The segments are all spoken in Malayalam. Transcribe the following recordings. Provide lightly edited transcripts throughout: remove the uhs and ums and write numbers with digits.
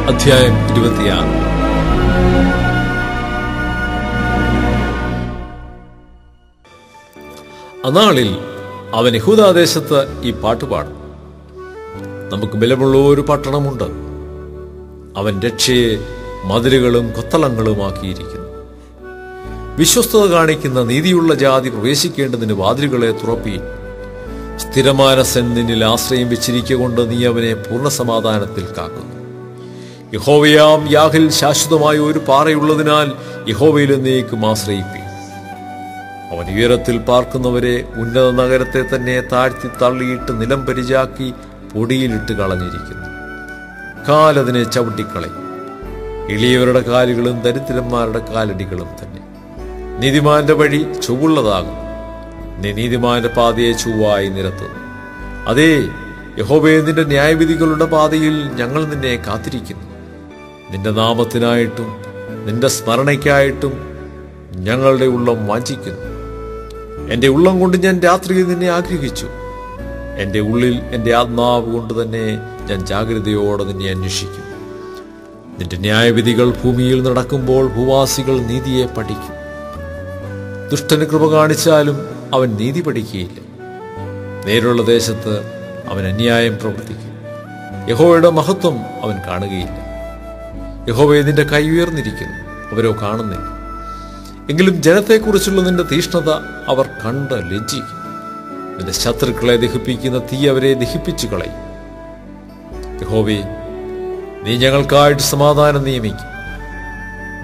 അധ്യായം 26. അന്നാളിൽ അവൻ യഹൂദാദേശത്ത് ഈ പാട്ടുപാടും. നമുക്ക് ബലമുള്ള ഒരു പട്ടണമുണ്ട്, അവൻ രക്ഷയെ മതിലുകളും കൊത്തളങ്ങളുമാക്കിയിരിക്കുന്നു. വിശ്വസ്തത കാണിക്കുന്ന നീതിയുള്ള ജാതി പ്രവേശിക്കേണ്ടതിന് വാതിലുകളെ തുറപ്പീൻ. സ്ഥിരമാനസൻ നിന്നിൽ ആശ്രയം വെച്ചിരിക്കൊണ്ട് നീ അവനെ പൂർണ്ണ സമാധാനത്തിൽ കാക്കുന്നു. യഹോവയാം യാഹിൽ ശാശ്വതമായ ഒരു പാറയുള്ളതിനാൽ യഹോവയിൽ എന്നേക്കും ആശ്രയിപ്പീൻ. അവൻ ഉയരത്തിൽ പാർക്കുന്നവരെ ഉന്നത നഗരത്തെ തന്നെ താഴ്ത്തി തള്ളിയിട്ട് നിലം പരിചാക്കി പൊടിയിലിട്ട് കളഞ്ഞിരിക്കുന്നു. കാലതിനെ ചവിട്ടിക്കളയും. എളിയവരുടെ കാലുകളും ദരിദ്രന്മാരുടെ കാലടികളും തന്നെ. നീതിമാന്റെ വഴി ചൊവ്വുള്ളതാകും, നീ നീതിമാന്റെ പാതയെ ചൊവ്വായി നിരത്തുന്നു. അതേ യഹോവേ, നിന്റെ ന്യായവിധികളുടെ പാതയിൽ ഞങ്ങൾ നിന്നെ കാത്തിരിക്കുന്നു. നിന്റെ നാമത്തിനായിട്ടും നിന്റെ സ്മരണയ്ക്കായിട്ടും ഞങ്ങളുടെ ഉള്ളം വാഞ്ചിക്കുന്നു. എന്റെ ഉള്ളം കൊണ്ട് ഞാൻ രാത്രിയിൽ നിന്നെ ആഗ്രഹിച്ചു. എന്റെ ഉള്ളിൽ എന്റെ ആത്മാവ് കൊണ്ട് തന്നെ ഞാൻ ജാഗ്രതയോടെ നിന്നെ അന്വേഷിക്കും. നിന്റെ ന്യായവിധികൾ ഭൂമിയിൽ നടക്കുമ്പോൾ ഭൂവാസികൾ നീതിയെ പഠിക്കും. ദുഷ്ടന് കൃപ കാണിച്ചാലും അവൻ നീതി പഠിക്കുകയില്ല. നേരുള്ള ദേശത്ത് അവൻ അന്യായം പ്രവർത്തിക്കും. യഹോവയുടെ മഹത്വം അവൻ കാണുകയില്ല. യഹോവേ, നിന്റെ കൈ ഉയർന്നിരിക്കുന്നു, അവരോ കാണുന്നില്ല. എങ്കിലും ജനത്തെക്കുറിച്ചുള്ള നിന്റെ തീഷ്ണത അവർ കണ്ട് ലജ്ജിക്കും. നിന്റെ ശത്രുക്കളെ ദഹിപ്പിക്കുന്ന തീ അവരെ ദഹിപ്പിച്ചു കളയും. യഹോവേ, നീ ഞങ്ങൾക്കായിട്ട് സമാധാനം നിയമിക്കും.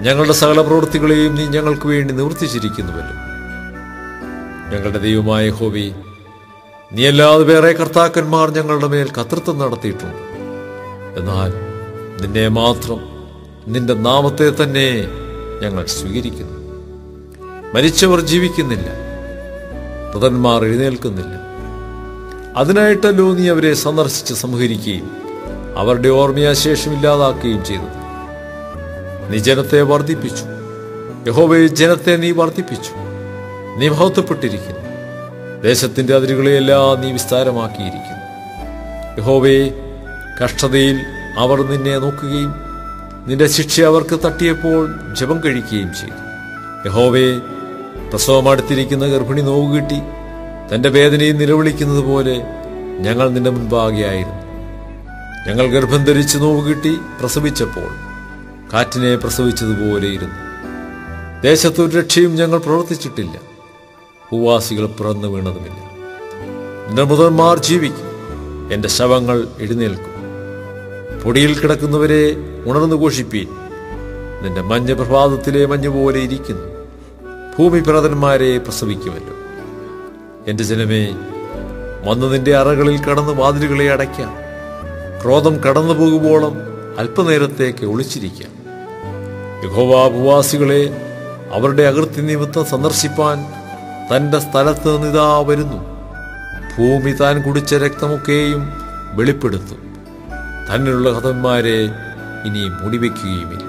ഞങ്ങളുടെ സകല പ്രവൃത്തികളെയും നീ ഞങ്ങൾക്ക് വേണ്ടി നിവർത്തിച്ചിരിക്കുന്നുവല്ലോ. ഞങ്ങളുടെ ദൈവമായ യഹോവേ, നീ അല്ലാതെ വേറെ കർത്താക്കന്മാർ ഞങ്ങളുടെ മേൽ കർത്തൃത്വം നടത്തിയിട്ടുണ്ട്. എന്നാൽ നിന്നെ മാത്രം, നിന്റെ നാമത്തെ തന്നെ ഞങ്ങൾ സ്വീകരിക്കുന്നു. മരിച്ചവർ ജീവിക്കുന്നില്ല, മൃതന്മാർ എഴുന്നേൽക്കുന്നില്ല. അതിനായിട്ടല്ലോ നീ അവരെ സന്ദർശിച്ച് സംഹരിക്കുകയും അവരുടെ ഓർമ്മയാശേഷം ഇല്ലാതാക്കുകയും ചെയ്തത്. നീ ജനത്തെ വർദ്ധിപ്പിച്ചു. യഹോവേ, ജനത്തെ നീ വർദ്ധിപ്പിച്ചു. നീ മഹത്വപ്പെട്ടിരിക്കുന്നു. ദേശത്തിന്റെ അതിരുകളെയെല്ലാം നീ വിസ്താരമാക്കിയിരിക്കുന്നു. യഹോവേ, കഷ്ടതയിൽ അവർ നിന്നെ നോക്കുകയും നിന്റെ ശിക്ഷ അവർക്ക് തട്ടിയപ്പോൾ ജപം കഴിക്കുകയും ചെയ്തു. യഹോവേ, പ്രസവം അടുത്തിരിക്കുന്ന ഗർഭിണി നോവുകിട്ടി തന്റെ വേദനയിൽ നിലവിളിക്കുന്നത് പോലെ ഞങ്ങൾ നിന്റെ മുൻപാകെയായിരുന്നു. ഞങ്ങൾ ഗർഭം ധരിച്ച് നോവുകിട്ടി പ്രസവിച്ചപ്പോൾ കാറ്റിനെ പ്രസവിച്ചതുപോലെയിരുന്നു. ദേശത്തൊരു രക്ഷയും ഞങ്ങൾ പ്രവർത്തിച്ചിട്ടില്ല. ഭൂവാസികൾ പിറന്നു വീണതുമില്ല. നിന്റെ മൃതന്മാർ ജീവിക്കും, എന്റെ ശവങ്ങൾ എഴുന്നേൽക്കും. പൊടിയിൽ കിടക്കുന്നവരെ ഉണർന്നു ഘോഷിപ്പീൻ. നിന്റെ മഞ്ഞ പ്രഭാതത്തിലെ മഞ്ഞുപോലെ ഇരിക്കുന്നു. ഭൂമി പ്രതന്മാരെ പ്രസവിക്കുമല്ലോ. എന്റെ ജനമേ, വന്ന് നിന്റെ അറകളിൽ കടന്ന് വാതിലുകളെ അടയ്ക്കാം. ക്രോധം കടന്നു പോകുമ്പോളം അല്പനേരത്തേക്ക് ഒളിച്ചിരിക്കാം. യഹോവ ഭൂവാസികളെ അവരുടെ അകൃത്യ നിമിത്തം സന്ദർശിപ്പാൻ തന്റെ സ്ഥലത്ത് നിന്നിതാ വരുന്നു. ഭൂമി താൻ കുടിച്ച രക്തമൊക്കെയും വെളിപ്പെടുത്തും. തന്നിലുള്ള ഹതന്മാരെ ഇനി മൂടിവെക്കുകയുമില്ല.